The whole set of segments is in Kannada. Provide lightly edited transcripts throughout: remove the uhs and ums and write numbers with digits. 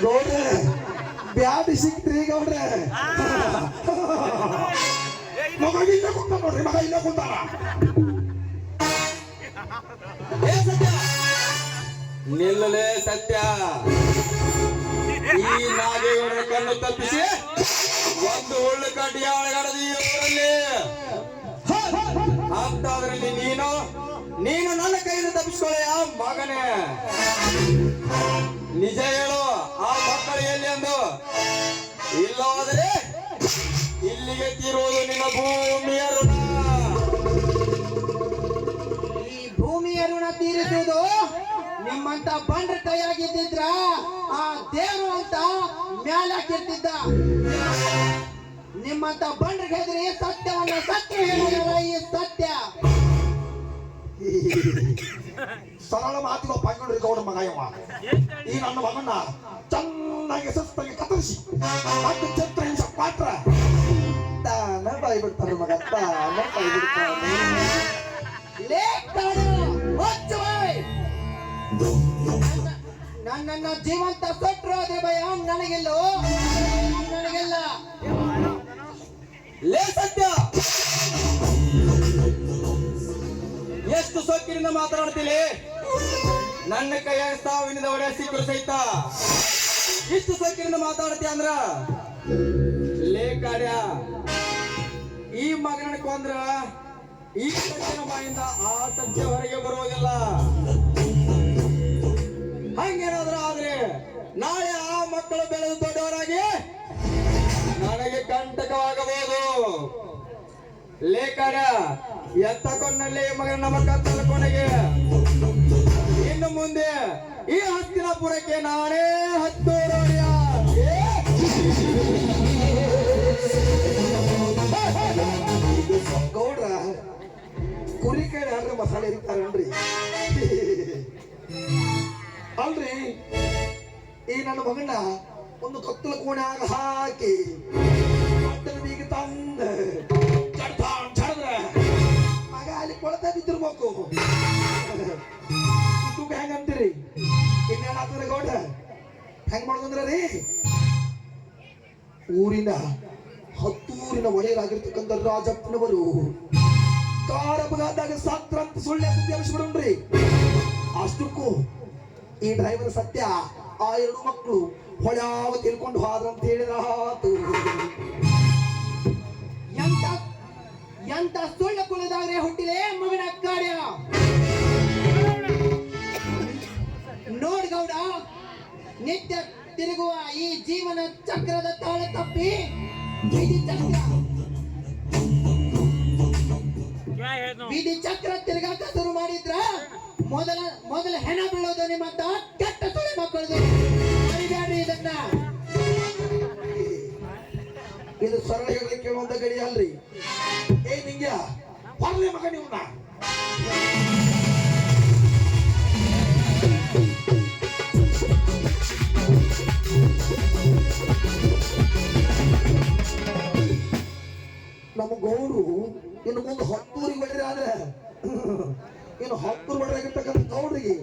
ಗೌಡ್ರೆ ಬ್ಯಾಟಿ ಸಿಕ್ತ್ರಿ ಗೌಡ್ರೆ. ಮಗ ಇಲ್ಲೇ ಕುಂತ ನೋಡ್ರಿ, ಮಗ ಇಲ್ಲೇ ಕುಂತಾನ. ನಿಲ್ಲಲೇ ಸತ್ಯ. ಈ ನಾಗೇಗೌಡರ ಕಣ್ಣು ತಪ್ಪಿಸಿ ಒಂದು ಉಳ್ಳು ಕಡ್ಡಿಯ ಒಳಗಡದಿ ಊರಲ್ಲಿ ಅಂತದ್ರಲ್ಲಿ ನೀನು ನನ್ನ ಕೈಯಿಂದ ತಪ್ಪಿಸ್ಕೊಳ್ಳೆಯ ಮಗನೇ. ನಿಜ ಹೇಳು, ಆ ಮಕ್ಕಳು ಎಲ್ಲಿ ಅಂದು. ಇಲ್ಲವಾದರೆ ಇಲ್ಲಿಗೆ ತೀರುವುದು ನಿನ್ನ ಭೂಮಿಯ ಋಣ. ಈ ಭೂಮಿಯ ಋಣ ತೀರಿಸುವುದು ನಿಮ್ಮಂತ ಬಂಡ್ರ ಕೈಯಾಗಿದ್ದಿದ್ರ ಆ ದೇವರು ಅಂತ ಮ್ಯಾಲಾಕಿರ್ತಿದ್ದ. ನಿಮ್ಮಂತ ಬಂಡ್ರಿಗೆ ಹೆದರಿ ಸತ್ಯವನ್ನ ಸತ್ಯ ಹೇಳಿದರ ಈ ಸತ್ಯ. ಸರಳ ಮಾತಿಗೆ ಪಂಗಡ್ರಿ ಗೌಡ ಮಗ ಇವ. ಈ ನನ್ನ ಮಗನ್ನ ಚೆನ್ನಾಗಿ ಸಸ್ತಾಗಿ ಕತ್ತರಿಸಿ ಮತ್ತು ಚಿತ್ರ ಹಿಂಸ ಪಾತ್ರ ತಾನ ಬಾಯ್ಬಿಡ್ತಾರ ಮಗ, ತಾನ ಬಾಯ್ಬಿಡ್ತಾನೆ. ನನ್ನನ್ನ ಜೀವಂತ ಸೊಟ್ರು ಅದೇ ಭಯ ನನಗೆಲ್ಲೋ, ನನಗೆಲ್ಲ. ಲೇ ಸತ್ಯ, ಎಷ್ಟು ಸೊಕ್ಕಿನಿಂದ ಮಾತನಾಡ್ತೀಲಿ. ನನ್ನ ಕೈಯಾಗ ಸಾವಿನಿಂದ ಒಡೆ ಸಿಕ್ಕರು ಸಹಿತ ಇಷ್ಟು ಸೊಕ್ಕಿನಿಂದ ಮಾತಾಡ್ತೀಯ ಅಂದ್ರ ಲೇ ಕಾರ್ಯ. ಈ ಮಗನ ಕೊಂದ್ರ ಈ ಸತ್ಯನ ಬಾಯಿಂದ ಆ ಸತ್ಯ ಹೊರಗೆ ಬರುವುದಿಲ್ಲ. ಹಂಗೇನಾದ್ರೂ ಆದ್ರೆ ನಾಳೆ ಆ ಮಕ್ಕಳು ಬೆಳೆದು ದೊಡ್ಡವರಾಗಿ ನನಗೆ ಕಂಟಕವಾಗಬಹುದು. ಲೇಖನ ಎತ್ತಕೊಂಡಲ್ಲಿ ಮಗನ ನಮ್ಮ ಕತ್ತಲ ಕೊನೆಗೆ. ಇನ್ನು ಮುಂದೆ ಈ ಹಸ್ತಿನಾಪುರಕ್ಕೆ ನಾನೇ ಹತ್ತೂರಯ್ಯ. ಗೌಡ್ರ ಕುರಿ ಕಡೆ ಆದ್ರೆ ಮಸಾಲೆ ಇರ್ತಾರನ್ರಿ. ಅಲ್ರಿ ಈ ನನ್ನ ಮಗನ ಒಂದು ಕತ್ತಲ ಕೋಣೆಯಾಗ ಹಾಕಿ ಬೀಗ ತಂದ ಚಡದ್ರೆ ಮಗ ಅಲ್ಲಿ ಕೊಳತ ಬಿದ್ದಿರ್ಬೇಕು. ಇದು ಹೆಂಗಂತೀರಿ? ಇನ್ನೇನಾಗ್ತದೆ ಗೌಡ್ರ? ಹೆಂಗ್ ಮಾಡೋದಂದ್ರ ರೀ, ಊರಿನ ಹತ್ತೂರಿನ ಒಡೆಯರಾಗಿರ್ತಕ್ಕಂಥ ರಾಜಪ್ಪನವರು ಕಾರ್ ಅಪಘಾತದಾಗ ಸತ್ರ ಅಂತ ಸುಳ್ಳೆ ಸುದ್ದಿ ಹಬ್ಬಿಸ್ಬಿಡ್ರಿ. ಅಷ್ಟಕ್ಕೂ ಈ ಡ್ರೈವರ್ ಸತ್ಯ ಆ ಎರಡು ಮಕ್ಕಳು ಹೊಳ್ಯಾವ ತಿಳ್ಕೊಂಡು ಹೋದ್ರಂತ ಹೇಳಿದ್ರ ಆತು. ಎಂತ ಸುಳ್ಳ ಕುಲದಾಗ್ರೆ ಹುಟ್ಟಿದೆ ಮಗನ ಕಾರ್ಯ. ನೋಡ್ ಗೌಡ, ನಿತ್ಯ ತಿರುಗುವ ಈ ಜೀವನ ಚಕ್ರದ ತಾಳ ತಪ್ಪಿ ವಿಧಿ ಚಕ್ರ ತಿರುಗಾಟ ಶುರು ಮಾಡಿದ್ರ ಮೊದಲ ಹೆಣ ಬೀಳೋದು ನಿಮ್ಮಂತ ಕೆಟ್ಟ ಸುಳಿ ಮಕ್ಕಳದು. ಮರಿಬ್ಯಾಡ್ರಿ ಇದನ್ನ. ಇದು ಸರಳ ಹೇಳಲಿಕ್ಕೆ ಕೇಳುವಂತ ಗಡಿ ಅಲ್ರಿ. ಏ ನಿಂಗ್ಯ ಬರ್ಲಿ ಮಗ ನೀವನ್ನ. ನಮ್ಮ ಗೌರು ಇನ್ನು ಮುಂದೆ ಹತ್ತೂರಿಗೆ ಬಡ್ರಿ ಆದ್ರೆ ಇನ್ನು ಹತ್ತೂರು ಬಡ್ರಾಗಿರ್ತಕ್ಕಂಥ ಗೌಡ್ರಿಗೆ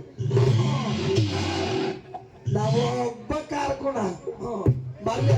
ನಾವು ಒಬ್ಬ ಕಾರ್ಕೋಣ ಬರ್ಲಿ.